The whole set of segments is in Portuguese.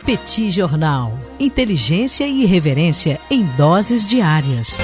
Petit Jornal. Inteligência e irreverência em doses diárias.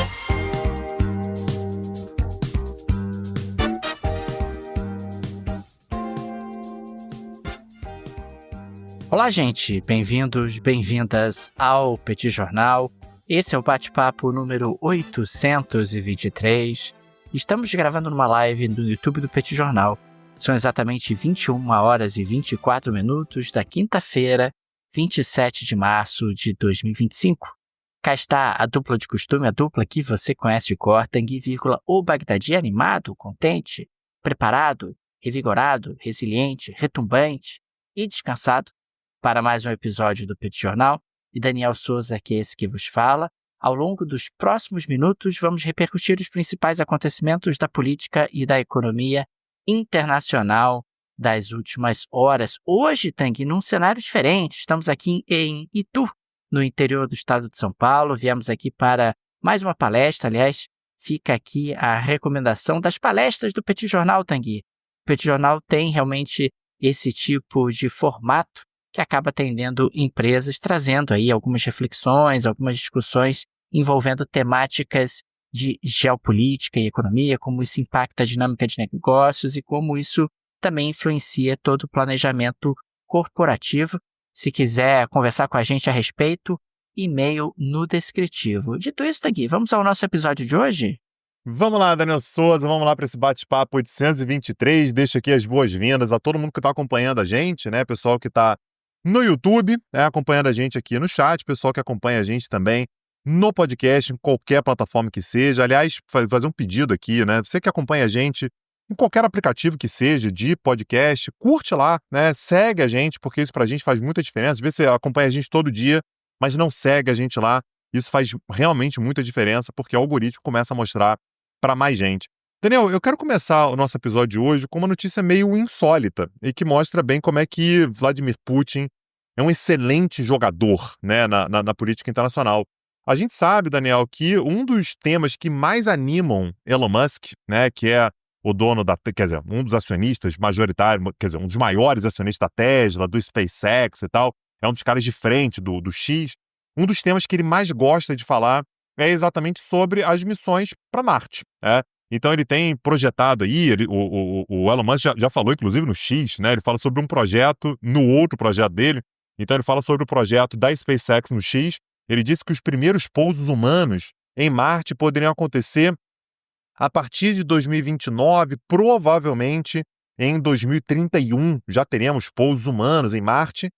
Olá, gente. Bem-vindos, bem-vindas ao Petit Jornal. Esse é o bate-papo número 823. Estamos gravando numa live no YouTube do Petit Jornal. São exatamente 21 horas e 24 minutos da quinta-feira, 27 de março de 2025. Cá está a dupla de costume, a dupla que você conhece de cor, Tanguy, o Bagdadi, animado, contente, preparado, revigorado, resiliente, retumbante e descansado para mais um episódio do Petit Jornal. E Daniel Souza, que é esse que vos fala. Ao longo dos próximos minutos, vamos repercutir os principais acontecimentos da política e da economia internacional das últimas horas. Hoje, Tanguy, num cenário diferente, estamos aqui em Itu, no interior do estado de São Paulo. Viemos aqui para mais uma palestra, aliás, fica aqui a recomendação das palestras do Petit Jornal, Tanguy. O Petit Jornal tem realmente esse tipo de formato que acaba atendendo empresas, trazendo aí algumas reflexões, algumas discussões envolvendo temáticas de geopolítica e economia, como isso impacta a dinâmica de negócios e como isso também influencia todo o planejamento corporativo. Se quiser conversar com a gente a respeito, e-mail no descritivo. Dito isso, Tanguy, vamos ao nosso episódio de hoje? Vamos lá, Daniel Souza, vamos lá para esse bate-papo 823. Deixa aqui as boas-vindas a todo mundo que está acompanhando a gente, né? Pessoal que está no YouTube, acompanhando a gente aqui no chat, pessoal que acompanha a gente também no podcast, em qualquer plataforma que seja. Aliás, fazer um pedido aqui, né? Você que acompanha a gente em qualquer aplicativo que seja de podcast, curte lá, né? Segue a gente, porque isso pra gente faz muita diferença. Às vezes você acompanha a gente todo dia, mas não segue a gente lá. Isso faz realmente muita diferença, porque o algoritmo começa a mostrar para mais gente. Daniel, eu quero começar o nosso episódio de hoje com uma notícia meio insólita e que mostra bem como é que Vladimir Putin é um excelente jogador, né, na política internacional. A gente sabe, Daniel, que um dos temas que mais animam Elon Musk, né, que é o dono um dos acionistas majoritários, um dos maiores acionistas da Tesla, do SpaceX e tal, é um dos caras de frente do X. Um dos temas que ele mais gosta de falar é exatamente sobre as missões para Marte, né? Então ele tem projetado aí, o Elon Musk já falou, inclusive, no X, né? Ele fala sobre um projeto no outro projeto dele. Então ele fala sobre o projeto da SpaceX no X. Ele disse que os primeiros pousos humanos em Marte poderiam acontecer a partir de 2029, provavelmente em 2031 já teremos pousos humanos em Marte.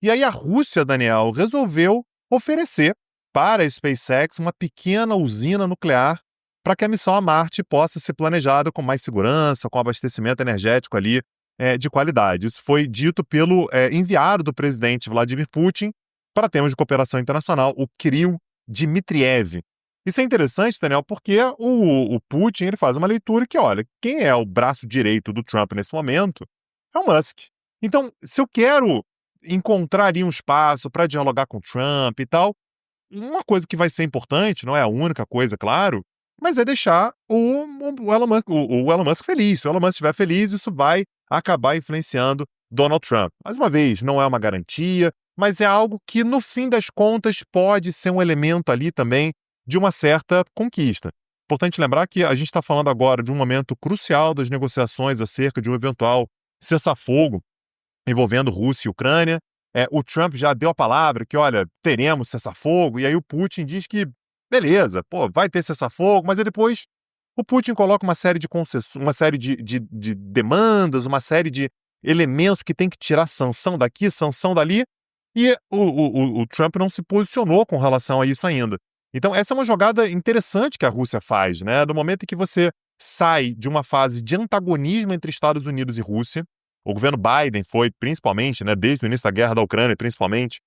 E aí a Rússia, Daniel, resolveu oferecer para a SpaceX uma pequena usina nuclear para que a missão a Marte possa ser planejada com mais segurança, com abastecimento energético ali de qualidade. Isso foi dito pelo enviado do presidente Vladimir Putin para temas de cooperação internacional, o Kirill Dmitriev. Isso é interessante, Daniel, porque o Putin ele faz uma leitura que, olha, quem é o braço direito do Trump nesse momento é o Musk. Então, se eu quero encontrar ali um espaço para dialogar com o Trump e tal, uma coisa que vai ser importante, não é a única coisa, claro, mas é deixar o Elon Musk feliz. Se o Elon Musk estiver feliz, isso vai acabar influenciando Donald Trump. Mais uma vez, não é uma garantia, mas é algo que, no fim das contas, pode ser um elemento ali também de uma certa conquista. Importante lembrar que a gente está falando agora de um momento crucial das negociações acerca de um eventual cessar-fogo envolvendo Rússia e Ucrânia. O Trump já deu a palavra que, olha, teremos cessar-fogo, e aí o Putin diz que, beleza, vai ter cessar-fogo, mas aí depois o Putin coloca uma série de concessões, uma série de demandas, uma série de elementos que tem que tirar sanção daqui, sanção dali, e o Trump não se posicionou com relação a isso ainda. Então, essa é uma jogada interessante que a Rússia faz, né? Do momento em que você sai de uma fase de antagonismo entre Estados Unidos e Rússia, o governo Biden foi, principalmente, né, desde o início da guerra da Ucrânia, principalmente,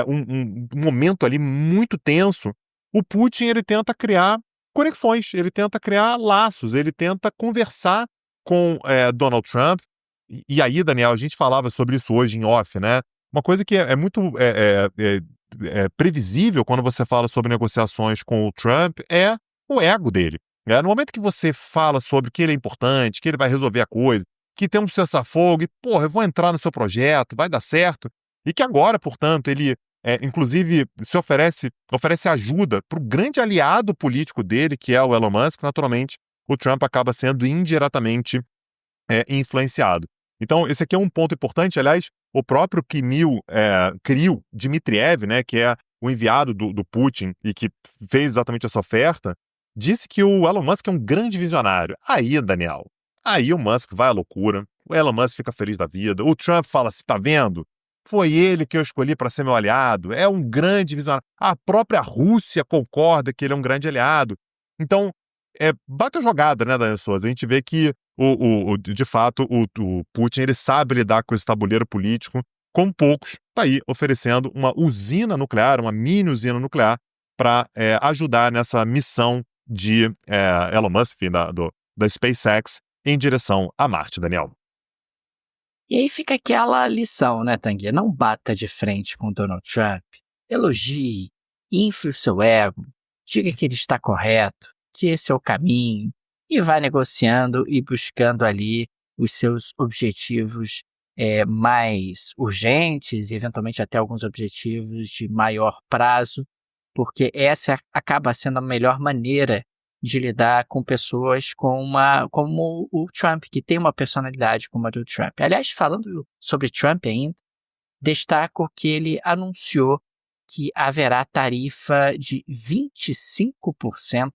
um momento ali muito tenso. O Putin ele tenta criar conexões, ele tenta criar laços, ele tenta conversar com Donald Trump. E aí, Daniel, a gente falava sobre isso hoje em off, né? Uma coisa que é muito previsível quando você fala sobre negociações com o Trump é o ego dele. No momento que você fala sobre que ele é importante, que ele vai resolver a coisa, que tem um cessar-fogo, e, eu vou entrar no seu projeto, vai dar certo, e que agora, portanto, ele inclusive se oferece ajuda para o grande aliado político dele, que é o Elon Musk. Naturalmente, o Trump acaba sendo indiretamente influenciado. Então, esse aqui é um ponto importante. Aliás, o próprio Kirill Dmitriev, né, que é o enviado do Putin e que fez exatamente essa oferta, disse que o Elon Musk é um grande visionário. Aí, Daniel, aí o Musk vai à loucura, o Elon Musk fica feliz da vida, o Trump fala assim, tá vendo? Foi ele que eu escolhi para ser meu aliado, é um grande visionário. A própria Rússia concorda que ele é um grande aliado. Então, bate a jogada, né, Daniel Souza? A gente vê que, de fato, o Putin ele sabe lidar com esse tabuleiro político com poucos, está aí oferecendo uma usina nuclear, uma mini usina nuclear, para ajudar nessa missão de Elon Musk, enfim, da SpaceX, em direção a Marte, Daniel. E aí fica aquela lição, né, Tanguy? Não bata de frente com Donald Trump. Elogie, infle o seu ego, diga que ele está correto, que esse é o caminho, e vá negociando e buscando ali os seus objetivos mais urgentes e eventualmente até alguns objetivos de maior prazo, porque essa acaba sendo a melhor maneira de lidar com pessoas como o Trump, que tem uma personalidade como a do Trump. Aliás, falando sobre Trump ainda, destaco que ele anunciou que haverá tarifa de 25%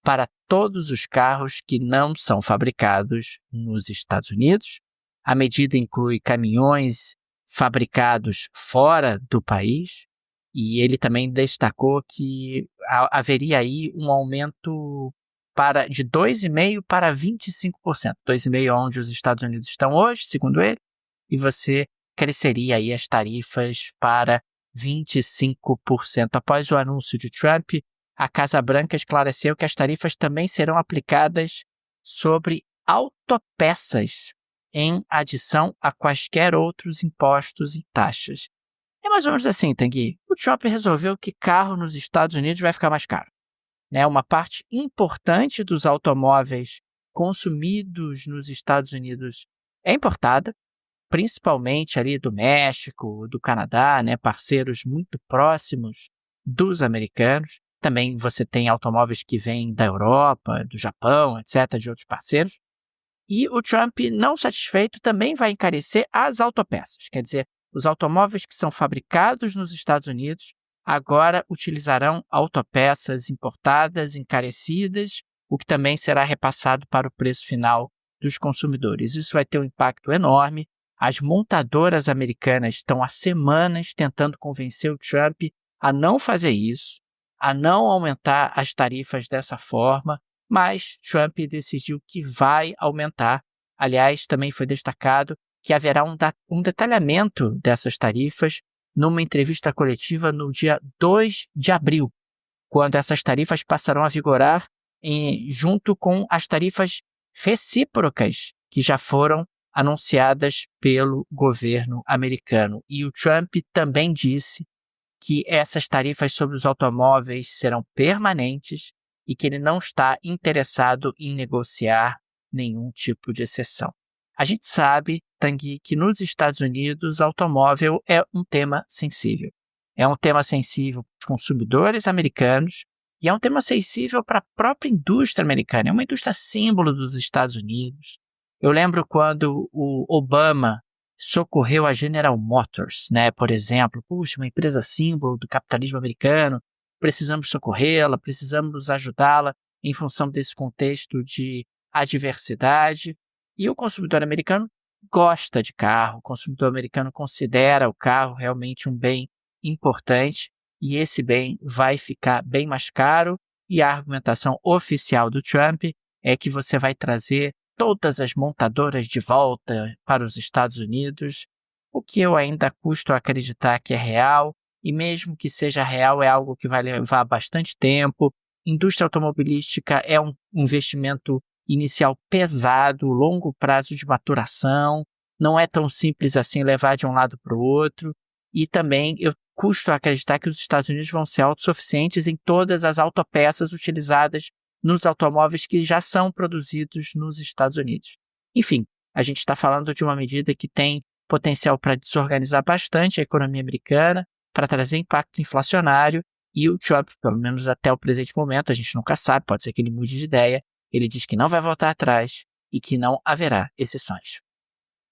para todos os carros que não são fabricados nos Estados Unidos. A medida inclui caminhões fabricados fora do país, e ele também destacou que haveria aí um aumento de 2,5% para 25%. 2,5% onde os Estados Unidos estão hoje, segundo ele, e você cresceria aí as tarifas para 25%. Após o anúncio de Trump, a Casa Branca esclareceu que as tarifas também serão aplicadas sobre autopeças, em adição a quaisquer outros impostos e taxas. É mais ou menos assim, Tanguy. O Trump resolveu que carro nos Estados Unidos vai ficar mais caro, né? Uma parte importante dos automóveis consumidos nos Estados Unidos é importada, principalmente ali do México, do Canadá, né? Parceiros muito próximos dos americanos. Também você tem automóveis que vêm da Europa, do Japão, etc., de outros parceiros. E o Trump, não satisfeito, também vai encarecer as autopeças. Quer dizer, os automóveis que são fabricados nos Estados Unidos agora utilizarão autopeças importadas, encarecidas, o que também será repassado para o preço final dos consumidores. Isso vai ter um impacto enorme. As montadoras americanas estão há semanas tentando convencer o Trump a não fazer isso, a não aumentar as tarifas dessa forma, mas Trump decidiu que vai aumentar. Aliás, também foi destacado que haverá um detalhamento dessas tarifas numa entrevista coletiva no dia 2 de abril, quando essas tarifas passarão a vigorar junto com as tarifas recíprocas que já foram anunciadas pelo governo americano. E o Trump também disse que essas tarifas sobre os automóveis serão permanentes e que ele não está interessado em negociar nenhum tipo de exceção. A gente sabe, Tanguy, que nos Estados Unidos automóvel é um tema sensível. É um tema sensível para os consumidores americanos e é um tema sensível para a própria indústria americana. É uma indústria símbolo dos Estados Unidos. Eu lembro quando o Obama socorreu a General Motors, né? Por exemplo, puxa, uma empresa símbolo do capitalismo americano, precisamos socorrê-la, precisamos ajudá-la em função desse contexto de adversidade. E o consumidor americano gosta de carro, o consumidor americano considera o carro realmente um bem importante e esse bem vai ficar bem mais caro, e a argumentação oficial do Trump é que você vai trazer todas as montadoras de volta para os Estados Unidos, o que eu ainda custo a acreditar que é real, e mesmo que seja real é algo que vai levar bastante tempo. Indústria automobilística é um investimento inicial pesado, longo prazo de maturação, não é tão simples assim levar de um lado para o outro, e também eu custo a acreditar que os Estados Unidos vão ser autossuficientes em todas as autopeças utilizadas nos automóveis que já são produzidos nos Estados Unidos. Enfim, a gente está falando de uma medida que tem potencial para desorganizar bastante a economia americana, para trazer impacto inflacionário, e o Trump, pelo menos até o presente momento, a gente nunca sabe, pode ser que ele mude de ideia, ele diz que não vai voltar atrás e que não haverá exceções.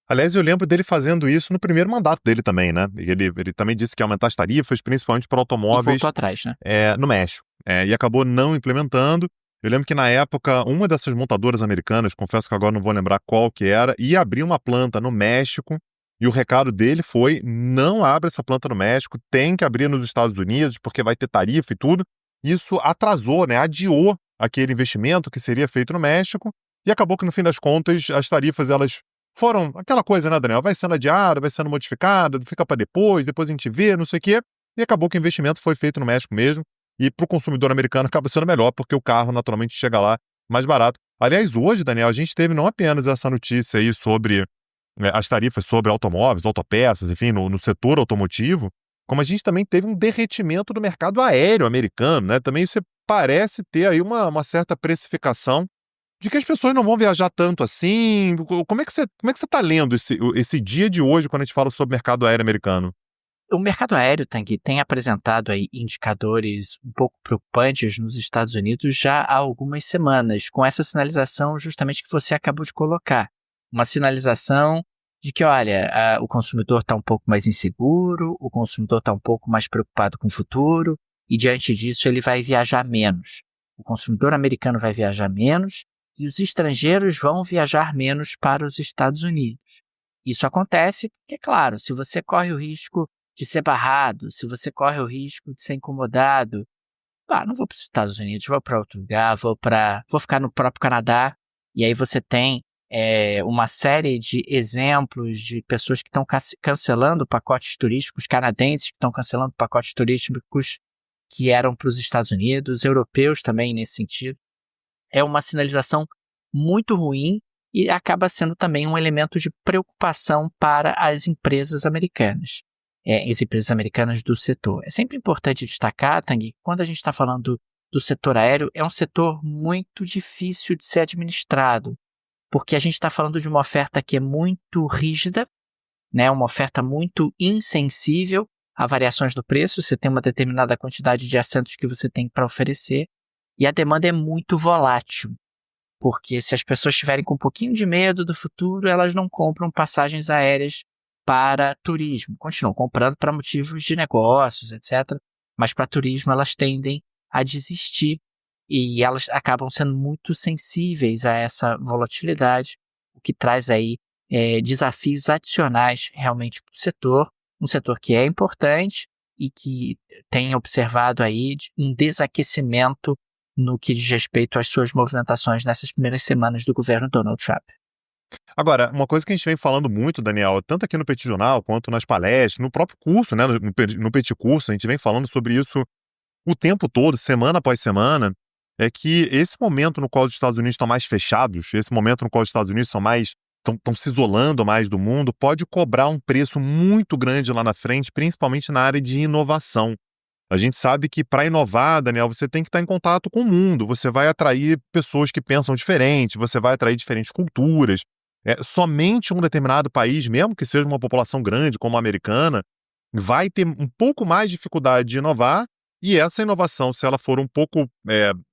Aliás, eu lembro dele fazendo isso no primeiro mandato dele também, né? Ele também disse que ia aumentar as tarifas, principalmente para E automóveis voltou atrás, né? no México. E acabou não implementando. Eu lembro que na época, uma dessas montadoras americanas, confesso que agora não vou lembrar qual que era, ia abrir uma planta no México, e o recado dele foi: não abre essa planta no México, tem que abrir nos Estados Unidos, porque vai ter tarifa e tudo. Isso atrasou, né? Adiou aquele investimento que seria feito no México, e acabou que no fim das contas as tarifas elas foram aquela coisa, né, Daniel? Vai sendo adiado, vai sendo modificado, fica para depois a gente vê, não sei o quê. E acabou que o investimento foi feito no México mesmo. E para o consumidor americano acaba sendo melhor, porque o carro naturalmente chega lá mais barato. Aliás, hoje, Daniel, a gente teve não apenas essa notícia aí sobre as tarifas sobre automóveis, autopeças, enfim, no setor automotivo, como a gente também teve um derretimento do mercado aéreo americano, né? Também você parece ter aí uma certa precificação de que as pessoas não vão viajar tanto assim. Como é que você está lendo esse dia de hoje quando a gente fala sobre o mercado aéreo americano? O mercado aéreo, Tanguy, tem apresentado aí indicadores um pouco preocupantes nos Estados Unidos já há algumas semanas, com essa sinalização justamente que você acabou de colocar. Uma sinalização de que, olha, o consumidor está um pouco mais inseguro, o consumidor está um pouco mais preocupado com o futuro, e diante disso ele vai viajar menos. O consumidor americano vai viajar menos e os estrangeiros vão viajar menos para os Estados Unidos. Isso acontece porque, claro, se você corre o risco de ser barrado, se você corre o risco de ser incomodado, não vou para os Estados Unidos, vou para outro lugar, vou ficar no próprio Canadá, e aí você tem uma série de exemplos de pessoas que estão cancelando pacotes turísticos, canadenses que estão cancelando pacotes turísticos que eram para os Estados Unidos, europeus também nesse sentido. É uma sinalização muito ruim e acaba sendo também um elemento de preocupação para as empresas americanas. As empresas americanas do setor. É sempre importante destacar, Tanguy, que quando a gente está falando do setor aéreo, é um setor muito difícil de ser administrado, porque a gente está falando de uma oferta que é muito rígida, né, uma oferta muito insensível a variações do preço. Você tem uma determinada quantidade de assentos que você tem para oferecer, e a demanda é muito volátil, porque se as pessoas estiverem com um pouquinho de medo do futuro, elas não compram passagens aéreas para turismo, continuam comprando para motivos de negócios, etc. Mas para turismo elas tendem a desistir e elas acabam sendo muito sensíveis a essa volatilidade, o que traz aí desafios adicionais realmente para o setor, um setor que é importante e que tem observado aí um desaquecimento no que diz respeito às suas movimentações nessas primeiras semanas do governo Donald Trump. Agora, uma coisa que a gente vem falando muito, Daniel, tanto aqui no Petit Jornal quanto nas palestras, no próprio curso, né, no Petit Curso, a gente vem falando sobre isso o tempo todo, semana após semana, é que esse momento no qual os Estados Unidos estão mais fechados, esse momento no qual os Estados Unidos estão se isolando mais do mundo, pode cobrar um preço muito grande lá na frente, principalmente na área de inovação. A gente sabe que para inovar, Daniel, você tem que estar em contato com o mundo, você vai atrair pessoas que pensam diferente, você vai atrair diferentes culturas. Somente um determinado país, mesmo que seja uma população grande como a americana, vai ter um pouco mais de dificuldade de inovar, e essa inovação, se ela for um pouco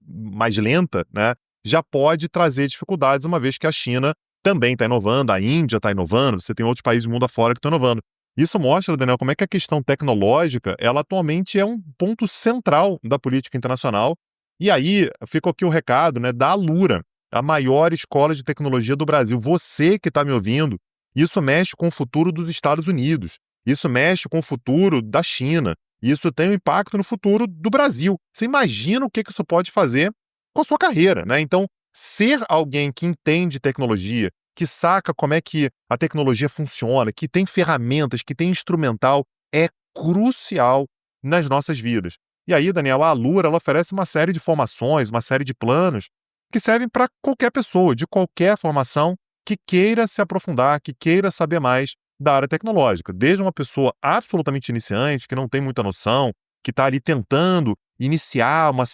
mais lenta, né, já pode trazer dificuldades, uma vez que a China também está inovando, a Índia está inovando, você tem outros países do mundo afora que estão inovando. Isso mostra, Daniel, como é que a questão tecnológica, ela atualmente é um ponto central da política internacional, e aí fica aqui o recado, né, da Alura, a maior escola de tecnologia do Brasil. Você que está me ouvindo, isso mexe com o futuro dos Estados Unidos, isso mexe com o futuro da China, isso tem um impacto no futuro do Brasil. Você imagina o que isso pode fazer com a sua carreira, né? Então, ser alguém que entende tecnologia, que saca como é que a tecnologia funciona, que tem ferramentas, que tem instrumental, é crucial nas nossas vidas. E aí, Daniel, a Alura, ela oferece uma série de formações, uma série de planos que servem para qualquer pessoa, de qualquer formação, que queira se aprofundar, que queira saber mais da área tecnológica. Desde uma pessoa absolutamente iniciante, que não tem muita noção, que está ali tentando iniciar um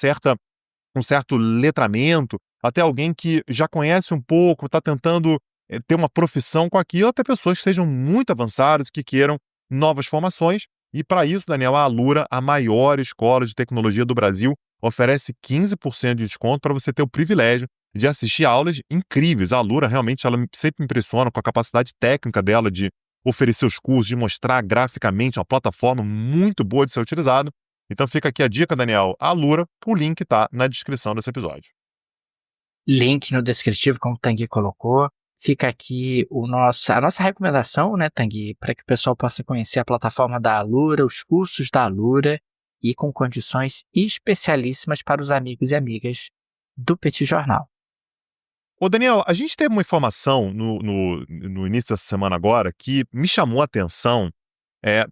certo letramento, até alguém que já conhece um pouco, está tentando ter uma profissão com aquilo, até pessoas que sejam muito avançadas, que queiram novas formações. E para isso, Daniel, a Alura, a maior escola de tecnologia do Brasil, oferece 15% de desconto para você ter o privilégio de assistir aulas incríveis. A Alura realmente ela sempre me impressiona com a capacidade técnica dela de oferecer os cursos, de mostrar graficamente uma plataforma muito boa de ser utilizada. Então fica aqui a dica, Daniel. A Alura, o link está na descrição desse episódio. Link no descritivo, como o Tanguy colocou. Fica aqui a nossa recomendação, né, Tanguy, para que o pessoal possa conhecer a plataforma da Alura, os cursos da Alura e com condições especialíssimas para os amigos e amigas do Petit Jornal. Ô, Daniel, a gente teve uma informação no início dessa semana agora que me chamou a atenção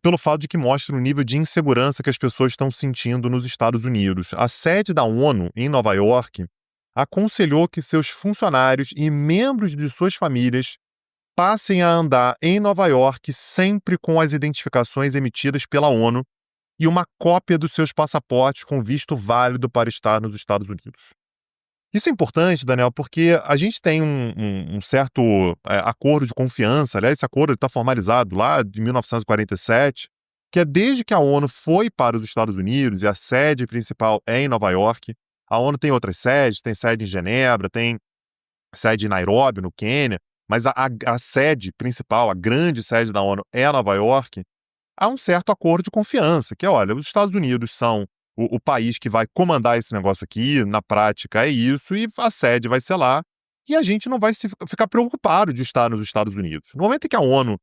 pelo fato de que mostra o nível de insegurança que as pessoas estão sentindo nos Estados Unidos. A sede da ONU, em Nova York, aconselhou que seus funcionários e membros de suas famílias passem a andar em Nova York sempre com as identificações emitidas pela ONU e uma cópia dos seus passaportes com visto válido para estar nos Estados Unidos. Isso é importante, Daniel, porque a gente tem um certo acordo de confiança. Aliás, esse acordo está formalizado lá de 1947, que é desde que a ONU foi para os Estados Unidos e a sede principal é em Nova York. A ONU tem outras sedes, tem sede em Genebra, tem sede em Nairobi, no Quênia, mas a sede principal, a grande sede da ONU é Nova York. Há um certo acordo de confiança, que olha, os Estados Unidos são o país que vai comandar esse negócio aqui, na prática é isso, e a sede vai ser lá, e a gente não vai ficar preocupado de estar nos Estados Unidos. No momento em que a ONU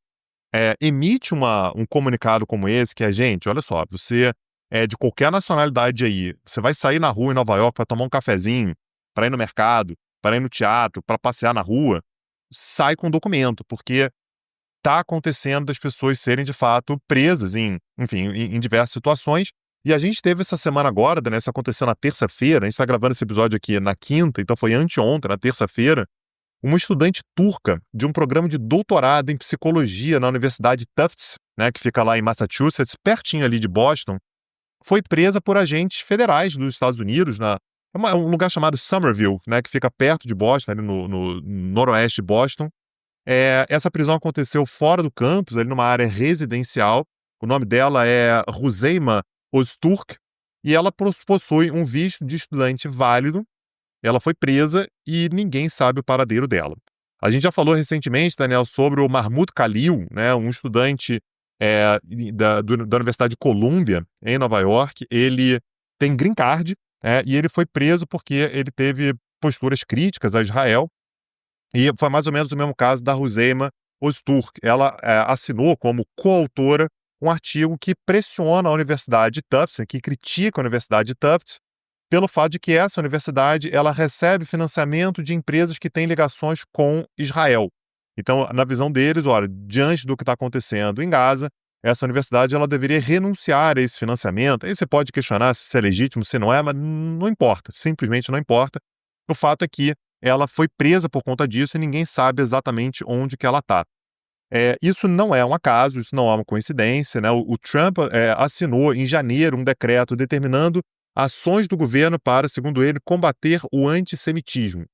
emite um comunicado como esse, que é, gente, olha só, você é de qualquer nacionalidade aí, você vai sair na rua em Nova York para tomar um cafezinho, para ir no mercado, para ir no teatro, para passear na rua, sai com documento, porque está acontecendo das pessoas serem, de fato, presas em diversas situações. E a gente teve essa semana agora, né, isso aconteceu na terça-feira, a gente está gravando esse episódio aqui na quinta, então foi anteontem, na terça-feira, uma estudante turca de um programa de doutorado em psicologia na Universidade Tufts, né, que fica lá em Massachusetts, pertinho ali de Boston, foi presa por agentes federais dos Estados Unidos, um lugar chamado Somerville, né, que fica perto de Boston, ali no noroeste de Boston. Essa prisão aconteceu fora do campus, ali numa área residencial. O nome dela é Ruzeima Öztürk, e ela possui um visto de estudante válido. Ela foi presa e ninguém sabe o paradeiro dela. A gente já falou recentemente, Daniel, sobre o Mahmoud Khalil, né, um estudante da Universidade de Columbia, em Nova York. Ele tem green card, e ele foi preso porque ele teve posturas críticas a Israel. E foi mais ou menos o mesmo caso da Ruzeima Öztürk. Ela assinou como coautora um artigo que pressiona a Universidade de Tufts, que critica a Universidade de Tufts, pelo fato de que essa universidade ela recebe financiamento de empresas que têm ligações com Israel. Então, na visão deles, olha, diante do que está acontecendo em Gaza, essa universidade ela deveria renunciar a esse financiamento. Aí você pode questionar se isso é legítimo, se não é, mas não importa, simplesmente não importa. O fato é que ela foi presa por conta disso e ninguém sabe exatamente onde que ela está. Isso não é um acaso, isso não é uma coincidência, né? O Trump assinou em janeiro um decreto determinando ações do governo para, segundo ele, combater o antissemitismo.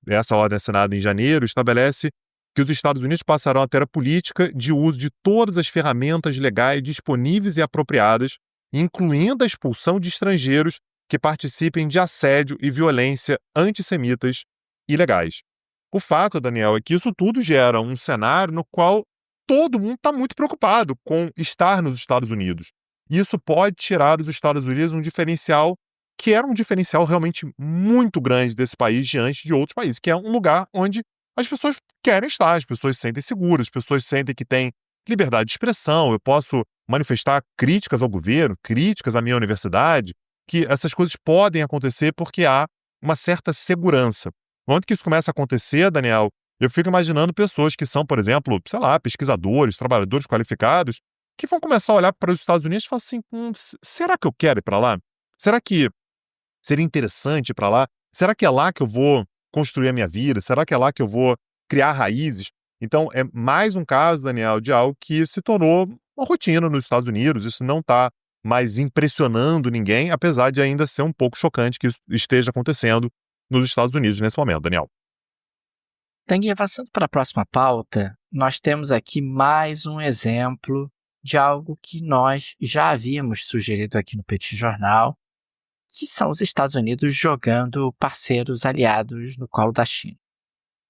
Essa ordem assinada em janeiro estabelece que os Estados Unidos passarão a ter a política de uso de todas as ferramentas legais disponíveis e apropriadas, incluindo a expulsão de estrangeiros que participem de assédio e violência antissemitas ilegais. O fato, Daniel, é que isso tudo gera um cenário no qual todo mundo está muito preocupado com estar nos Estados Unidos. Isso pode tirar dos Estados Unidos um diferencial que era um diferencial realmente muito grande desse país diante de outros países, que é um lugar onde as pessoas querem estar, as pessoas se sentem seguras, as pessoas sentem que têm liberdade de expressão, eu posso manifestar críticas ao governo, críticas à minha universidade, que essas coisas podem acontecer porque há uma certa segurança. No momento que isso começa a acontecer, Daniel, eu fico imaginando pessoas que são, por exemplo, sei lá, pesquisadores, trabalhadores qualificados, que vão começar a olhar para os Estados Unidos e falar assim, será que eu quero ir para lá? Será que seria interessante ir para lá? Será que é lá que eu vou construir a minha vida? Será que é lá que eu vou criar raízes? Então, é mais um caso, Daniel, de algo que se tornou uma rotina nos Estados Unidos. Isso não está mais impressionando ninguém, apesar de ainda ser um pouco chocante que isso esteja acontecendo nos Estados Unidos nesse momento, Daniel. Tang, avançando para a próxima pauta, nós temos aqui mais um exemplo de algo que nós já havíamos sugerido aqui no Petit Jornal, que são os Estados Unidos jogando parceiros aliados no colo da China.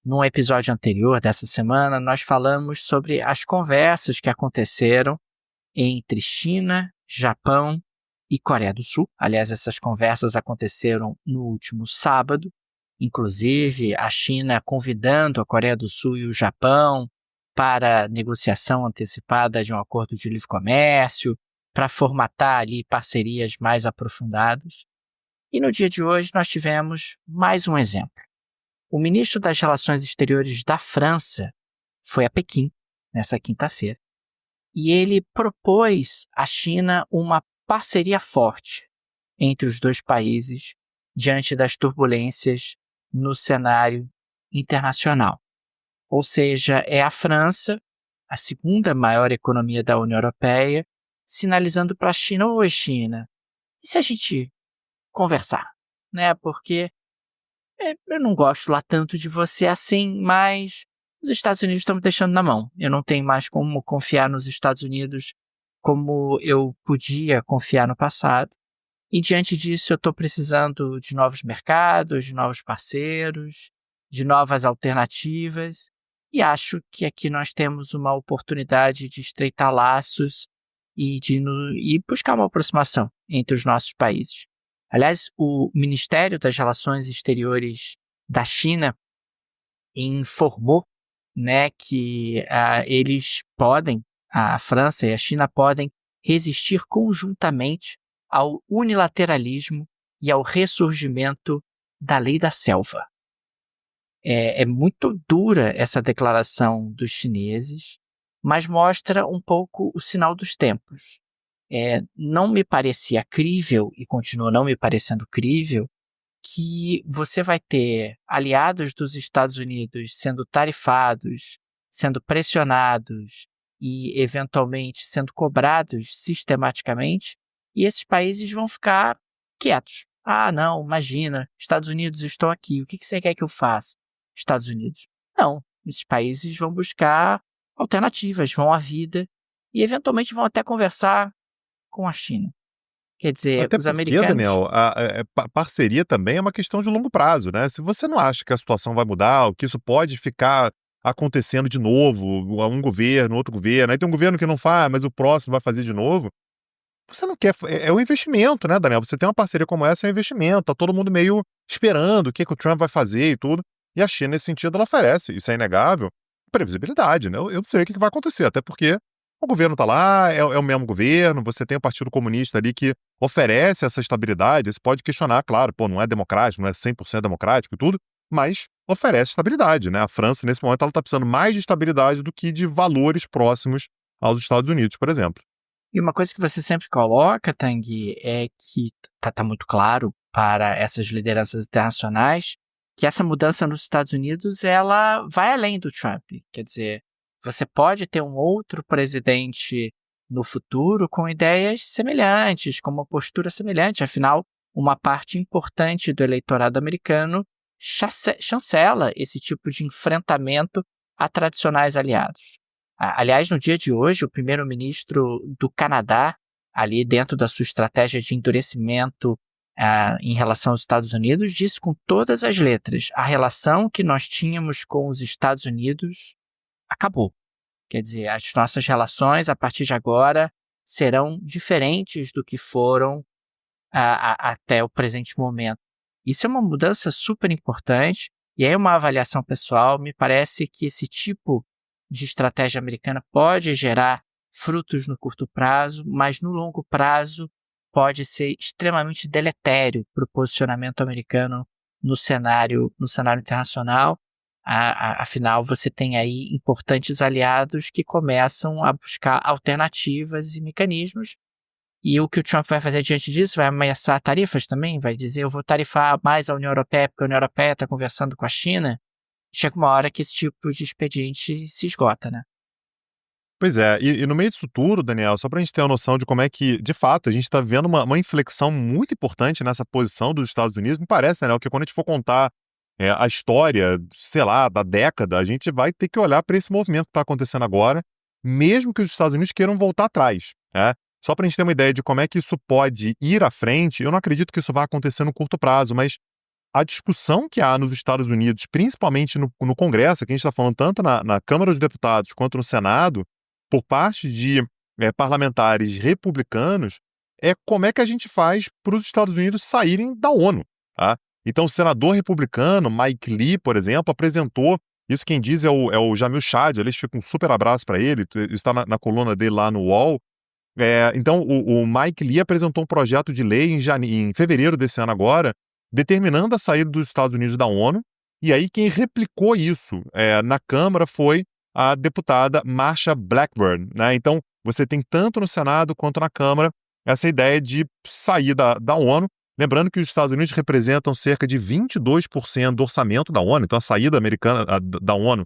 Num episódio anterior dessa semana, nós falamos sobre as conversas que aconteceram entre China, Japão e Coreia do Sul. Aliás, essas conversas aconteceram no último sábado, inclusive a China convidando a Coreia do Sul e o Japão para negociação antecipada de um acordo de livre comércio, para formatar ali parcerias mais aprofundadas. E no dia de hoje nós tivemos mais um exemplo. O ministro das Relações Exteriores da França foi a Pequim nessa quinta-feira e ele propôs à China uma parceria forte entre os dois países diante das turbulências no cenário internacional. Ou seja, é a França, a segunda maior economia da União Europeia, sinalizando para a China: oi, China, e se a gente conversar? Né? Porque eu não gosto lá tanto de você assim, mas os Estados Unidos estão me deixando na mão. Eu não tenho mais como confiar nos Estados Unidos como eu podia confiar no passado. E diante disso eu estou precisando de novos mercados, de novos parceiros, de novas alternativas. E acho que aqui nós temos uma oportunidade de estreitar laços e buscar uma aproximação entre os nossos países. Aliás, o Ministério das Relações Exteriores da China informou, né, que a França e a China podem resistir conjuntamente ao unilateralismo e ao ressurgimento da lei da selva. É muito dura essa declaração dos chineses, mas mostra um pouco o sinal dos tempos. Não me parecia crível, e continua não me parecendo crível, que você vai ter aliados dos Estados Unidos sendo tarifados, sendo pressionados e, eventualmente, sendo cobrados sistematicamente, e esses países vão ficar quietos. Ah, não, imagina, Estados Unidos, estou aqui, o que você quer que eu faça? Estados Unidos. Não, esses países vão buscar alternativas, vão à vida e, eventualmente, vão até conversar com a China. Quer dizer, Até os porque, americanos... Daniel, a parceria também é uma questão de longo prazo, né? Se você não acha que a situação vai mudar, ou que isso pode ficar acontecendo de novo, um governo, outro governo, aí tem um governo que não faz, mas o próximo vai fazer de novo, você não quer... É um investimento, né, Daniel? Você tem uma parceria como essa, é um investimento, tá todo mundo meio esperando o que o Trump vai fazer e tudo, e a China, nesse sentido, ela oferece, isso é inegável, previsibilidade, né? Eu sei o que vai acontecer, até porque o governo está lá, é o mesmo governo, você tem o Partido Comunista ali que oferece essa estabilidade. Você pode questionar, claro, não é democrático, não é 100% democrático e tudo, mas oferece estabilidade, né? A França, nesse momento, ela está precisando mais de estabilidade do que de valores próximos aos Estados Unidos, por exemplo. E uma coisa que você sempre coloca, Tang, é que tá muito claro para essas lideranças internacionais que essa mudança nos Estados Unidos, ela vai além do Trump. Quer dizer, você pode ter um outro presidente no futuro com ideias semelhantes, com uma postura semelhante. Afinal, uma parte importante do eleitorado americano chancela esse tipo de enfrentamento a tradicionais aliados. Aliás, no dia de hoje, o primeiro-ministro do Canadá, ali dentro da sua estratégia de endurecimento em relação aos Estados Unidos, disse com todas as letras: a relação que nós tínhamos com os Estados Unidos acabou. Quer dizer, as nossas relações, a partir de agora, serão diferentes do que foram até o presente momento. Isso é uma mudança super importante, e aí uma avaliação pessoal, me parece que esse tipo de estratégia americana pode gerar frutos no curto prazo, mas no longo prazo pode ser extremamente deletério para o posicionamento americano no cenário internacional. Afinal, você tem aí importantes aliados que começam a buscar alternativas e mecanismos. E o que o Trump vai fazer diante disso? Vai ameaçar tarifas também? Vai dizer: eu vou tarifar mais a União Europeia porque a União Europeia está conversando com a China? Chega uma hora que esse tipo de expediente se esgota, né? Pois é, e no meio disso tudo, Daniel, só para a gente ter uma noção de como é que, de fato, a gente está vendo uma inflexão muito importante nessa posição dos Estados Unidos, me parece, Daniel, que quando a gente for contar a história, sei lá, da década, a gente vai ter que olhar para esse movimento que está acontecendo agora, mesmo que os Estados Unidos queiram voltar atrás, né? Só para a gente ter uma ideia de como é que isso pode ir à frente, eu não acredito que isso vá acontecer no curto prazo, mas a discussão que há nos Estados Unidos, principalmente no Congresso, que a gente está falando tanto na Câmara dos Deputados quanto no Senado, por parte de parlamentares republicanos, é como é que a gente faz para os Estados Unidos saírem da ONU, tá? Então, o senador republicano, Mike Lee, por exemplo, apresentou, isso quem diz é o Jamil Chad, eles ficam um super abraço para ele, está na coluna dele lá no UOL. Então, o Mike Lee apresentou um projeto de lei em fevereiro desse ano agora, determinando a saída dos Estados Unidos da ONU, e aí quem replicou isso na Câmara foi a deputada Marsha Blackburn, né? Então, você tem tanto no Senado quanto na Câmara essa ideia de sair da ONU, lembrando que os Estados Unidos representam cerca de 22% do orçamento da ONU, então a saída americana da ONU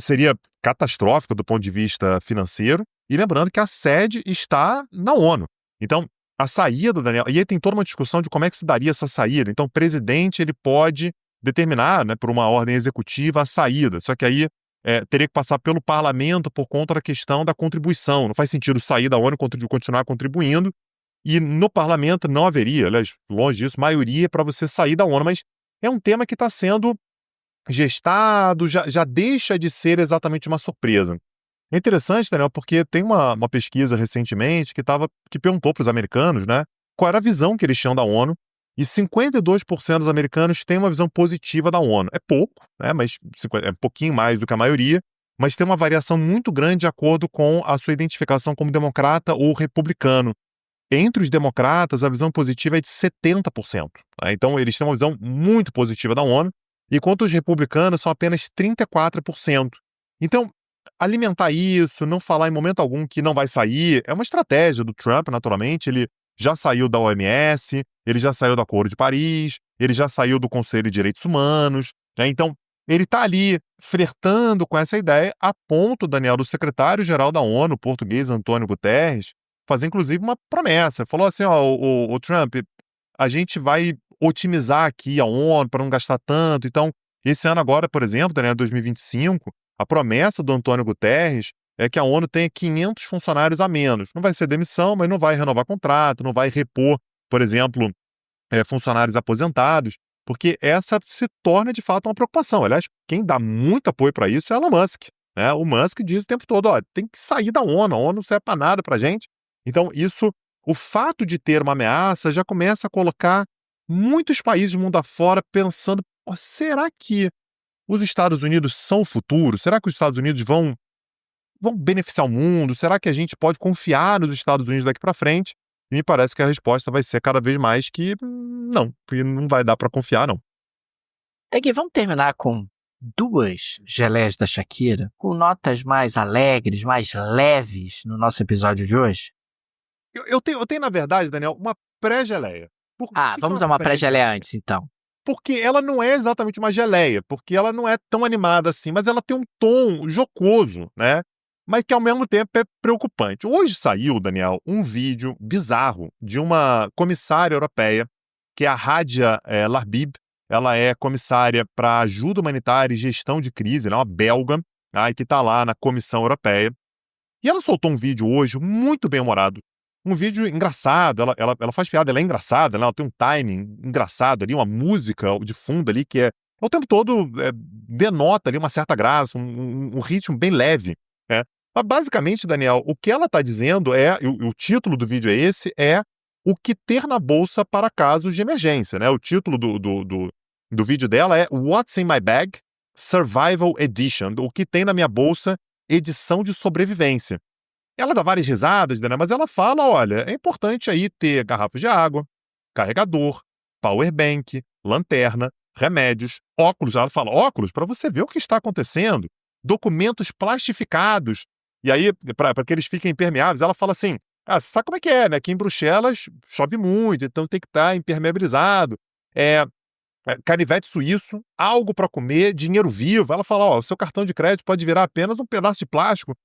seria catastrófica do ponto de vista financeiro, e lembrando que a sede está na ONU. Então, a saída, Daniel, e aí tem toda uma discussão de como é que se daria essa saída. Então, o presidente ele pode determinar, né, por uma ordem executiva, a saída, só que aí teria que passar pelo parlamento por conta da questão da contribuição. Não faz sentido sair da ONU e continuar contribuindo, e no parlamento não haveria, aliás, longe disso, maioria para você sair da ONU, mas é um tema que está sendo gestado, já deixa de ser exatamente uma surpresa. É interessante, Daniel, porque tem uma pesquisa recentemente que perguntou para os americanos, né, qual era a visão que eles tinham da ONU, e 52% dos americanos têm uma visão positiva da ONU. É pouco, né, mas é um pouquinho mais do que a maioria, mas tem uma variação muito grande de acordo com a sua identificação como democrata ou republicano. Entre os democratas, a visão positiva é de 70%. Né? Então, eles têm uma visão muito positiva da ONU, enquanto os republicanos são apenas 34%. Então, alimentar isso, não falar em momento algum que não vai sair, é uma estratégia do Trump, naturalmente. Ele já saiu da OMS, ele já saiu do Acordo de Paris, ele já saiu do Conselho de Direitos Humanos, né? Então, ele está ali flertando com essa ideia, a ponto, Daniel, do secretário-geral da ONU, o português Antônio Guterres, fazer inclusive uma promessa. Falou assim, ó, o Trump, a gente vai otimizar aqui a ONU para não gastar tanto. Então, esse ano agora, por exemplo, Daniel, 2025, a promessa do Antônio Guterres é que a ONU tenha 500 funcionários a menos. Não vai ser demissão, mas não vai renovar contrato, não vai repor, por exemplo, funcionários aposentados, porque essa se torna de fato uma preocupação. Aliás, quem dá muito apoio para isso é Elon Musk. Né? O Musk diz o tempo todo, ó, tem que sair da ONU, a ONU não serve para nada para a gente. Então, o fato de ter uma ameaça já começa a colocar muitos países do mundo afora pensando, será que os Estados Unidos são o futuro? Será que os Estados Unidos vão beneficiar o mundo? Será que a gente pode confiar nos Estados Unidos daqui para frente? E me parece que a resposta vai ser cada vez mais que não, porque não vai dar para confiar, não. Daqui, vamos terminar com 2 geleias da Shakira, com notas mais alegres, mais leves no nosso episódio de hoje? Eu tenho, na verdade, Daniel, uma pré-geleia. Vamos a uma pré-geleia antes, então. Porque ela não é exatamente uma geleia, porque ela não é tão animada assim, mas ela tem um tom jocoso, né? Mas que ao mesmo tempo é preocupante. Hoje saiu, Daniel, um vídeo bizarro de uma comissária europeia, que é a Radia Larbib. Ela é comissária para ajuda humanitária e gestão de crise, ela é uma belga, que está lá na Comissão Europeia. E ela soltou um vídeo hoje muito bem-humorado. Um vídeo engraçado, ela faz piada, ela é engraçada, né? Ela tem um timing engraçado ali, uma música de fundo ali que o tempo todo denota ali uma certa graça, um ritmo bem leve, né? Mas basicamente, Daniel, o que ela está dizendo o título do vídeo é esse, o que ter na bolsa para casos de emergência, né? O título do vídeo dela é What's in My Bag? Survival Edition, o que tem na minha bolsa, edição de sobrevivência. Ela dá várias risadas, né? Mas ela fala, olha, é importante aí ter garrafas de água, carregador, powerbank, lanterna, remédios, óculos. Ela fala óculos para você ver o que está acontecendo, documentos plastificados. E aí, para que eles fiquem impermeáveis, ela fala assim, você sabe como é que é, né? Aqui em Bruxelas chove muito, então tem que estar impermeabilizado. Canivete suíço, algo para comer, dinheiro vivo. Ela fala, o seu cartão de crédito pode virar apenas um pedaço de plástico.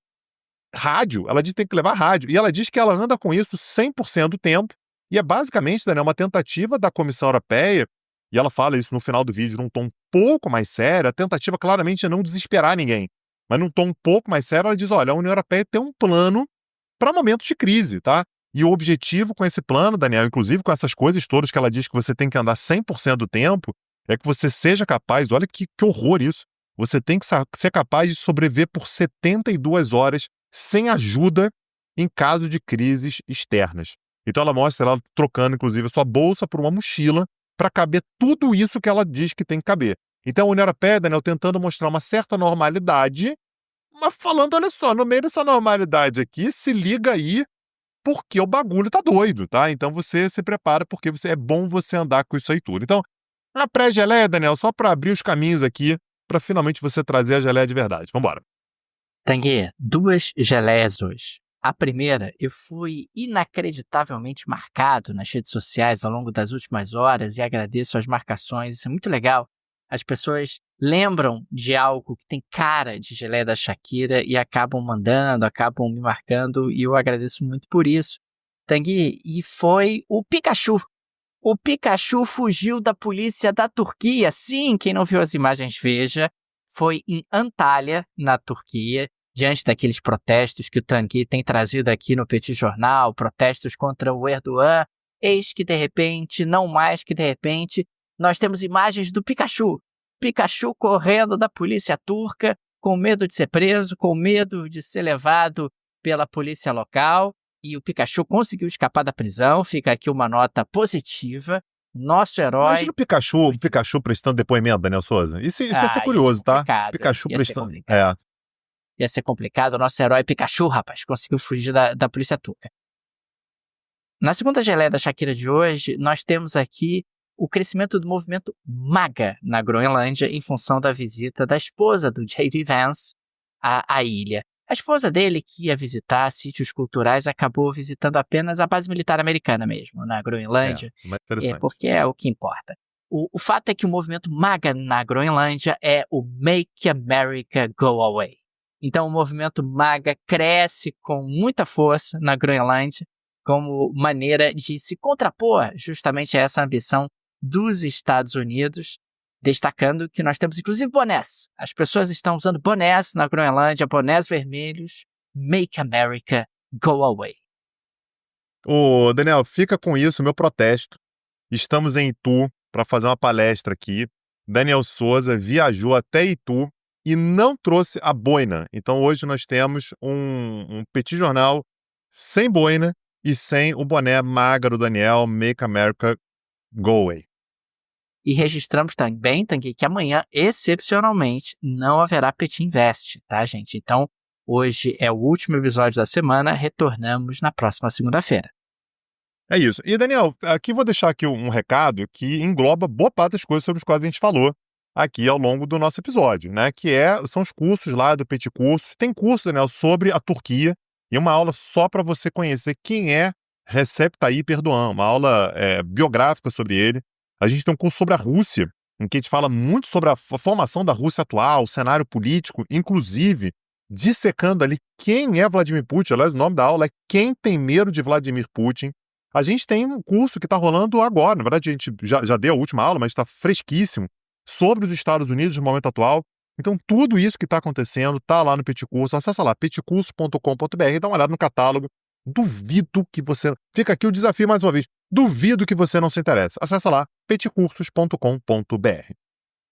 Rádio, ela diz que tem que levar rádio. E ela diz que ela anda com isso 100% do tempo. E é basicamente, Daniel, uma tentativa da Comissão Europeia e ela fala isso no final do vídeo num tom um pouco mais sério, a tentativa claramente é não desesperar ninguém. Mas num tom um pouco mais sério, ela diz, olha, a União Europeia tem um plano para momentos de crise, tá? E o objetivo com esse plano, Daniel, inclusive com essas coisas todas que ela diz que você tem que andar 100% do tempo, é que você seja capaz, olha que horror isso, você tem que ser capaz de sobreviver por 72 horas sem ajuda em caso de crises externas. Então ela mostra ela trocando, inclusive, a sua bolsa por uma mochila para caber tudo isso que ela diz que tem que caber. Então a União Europeia, Daniel, tentando mostrar uma certa normalidade, mas falando, olha só, no meio dessa normalidade aqui, se liga aí, porque o bagulho tá doido, tá? Então você se prepara, porque é bom você andar com isso aí tudo. Então, a pré-geleia, Daniel, só para abrir os caminhos aqui, para finalmente você trazer a geleia de verdade. Vambora. Tanguy, 2 geleias hoje. A primeira, eu fui inacreditavelmente marcado nas redes sociais ao longo das últimas horas e agradeço as marcações, isso é muito legal. As pessoas lembram de algo que tem cara de geleia da Shakira e acabam mandando, acabam me marcando e eu agradeço muito por isso. Tanguy, e foi o Pikachu. O Pikachu fugiu da polícia da Turquia. Sim, quem não viu as imagens, veja. Foi em Antalya, na Turquia, diante daqueles protestos que o Tanguy tem trazido aqui no Petit Jornal, protestos contra o Erdogan. Eis que, de repente, não mais que de repente, nós temos imagens do Pikachu. Pikachu correndo da polícia turca, com medo de ser preso, com medo de ser levado pela polícia local. E o Pikachu conseguiu escapar da prisão. Fica aqui uma nota positiva. Nosso herói... Imagina o Pikachu prestando depoimento, Daniel Souza. Isso ia ser curioso, tá? Pikachu prestando... Ia ser complicado. O nosso herói Pikachu, rapaz, conseguiu fugir da polícia turca. Na segunda geleia da Shakira de hoje, nós temos aqui o crescimento do movimento MAGA na Groenlândia em função da visita da esposa do J.D. Vance à ilha. A esposa dele, que ia visitar sítios culturais, acabou visitando apenas a base militar americana mesmo, na Groenlândia, porque é o que importa. O fato é que o movimento MAGA na Groenlândia é o Make America Go Away. Então o movimento MAGA cresce com muita força na Groenlândia como maneira de se contrapor justamente a essa ambição dos Estados Unidos, destacando que nós temos inclusive bonés. As pessoas estão usando bonés na Groenlândia, bonés vermelhos, Make America Go Away. Ô, Daniel, fica com isso, meu protesto. Estamos em Itu para fazer uma palestra aqui. Daniel Souza viajou até Itu e não trouxe a boina. Então hoje nós temos um Petit Jornal sem boina e sem o boné MAGA do Daniel, Make America Go Away. E registramos também, Tanguy, que amanhã, excepcionalmente, não haverá Petit Invest, tá, gente? Então, hoje é o último episódio da semana, retornamos na próxima segunda-feira. É isso. E, Daniel, aqui vou deixar aqui um recado que engloba boa parte das coisas sobre as quais a gente falou aqui ao longo do nosso episódio, né? São os cursos lá do Petit Cursos. Tem curso, Daniel, sobre a Turquia e uma aula só para você conhecer quem é Recep Tayyip Erdogan, uma aula biográfica sobre ele. A gente tem um curso sobre a Rússia, em que a gente fala muito sobre a formação da Rússia atual, o cenário político, inclusive dissecando ali quem é Vladimir Putin. Aliás, o nome da aula é Quem Tem Medo de Vladimir Putin. A gente tem um curso que está rolando agora, na verdade a gente já deu a última aula, mas está fresquíssimo, sobre os Estados Unidos no momento atual. Então tudo isso que está acontecendo está lá no Petit Curso. Acessa lá, petcurso.com.br e dá uma olhada no catálogo. Duvido que você... Fica aqui o desafio mais uma vez. Duvido que você não se interesse. Acessa lá, petcursos.com.br.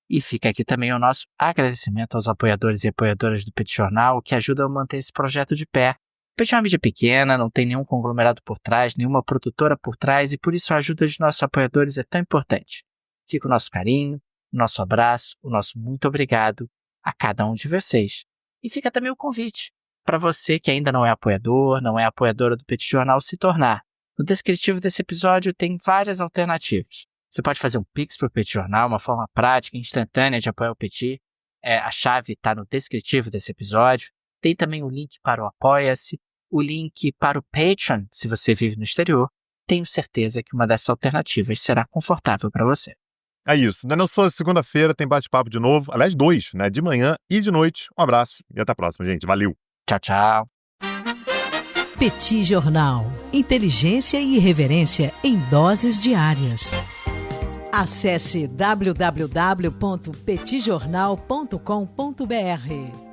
E fica aqui também o nosso agradecimento aos apoiadores e apoiadoras do Petit Jornal, que ajudam a manter esse projeto de pé. O Petit é uma mídia pequena, não tem nenhum conglomerado por trás, nenhuma produtora por trás, e por isso a ajuda de nossos apoiadores é tão importante. Fica o nosso carinho, o nosso abraço, o nosso muito obrigado a cada um de vocês. E fica também o convite para você que ainda não é apoiador, não é apoiadora do Petit Jornal, se tornar. No descritivo desse episódio tem várias alternativas. Você pode fazer um Pix para o Petit Jornal, uma forma prática e instantânea de apoiar o Petit. A chave está no descritivo desse episódio. Tem também o link para o Apoia-se, o link para o Patreon, se você vive no exterior. Tenho certeza que uma dessas alternativas será confortável para você. É isso. Daniel Souza, segunda-feira tem bate-papo de novo. Aliás, 2, né? De manhã e de noite. Um abraço e até a próxima, gente. Valeu. Tchau, tchau. Petit Jornal. Inteligência e irreverência em doses diárias. Acesse www.petitjornal.com.br.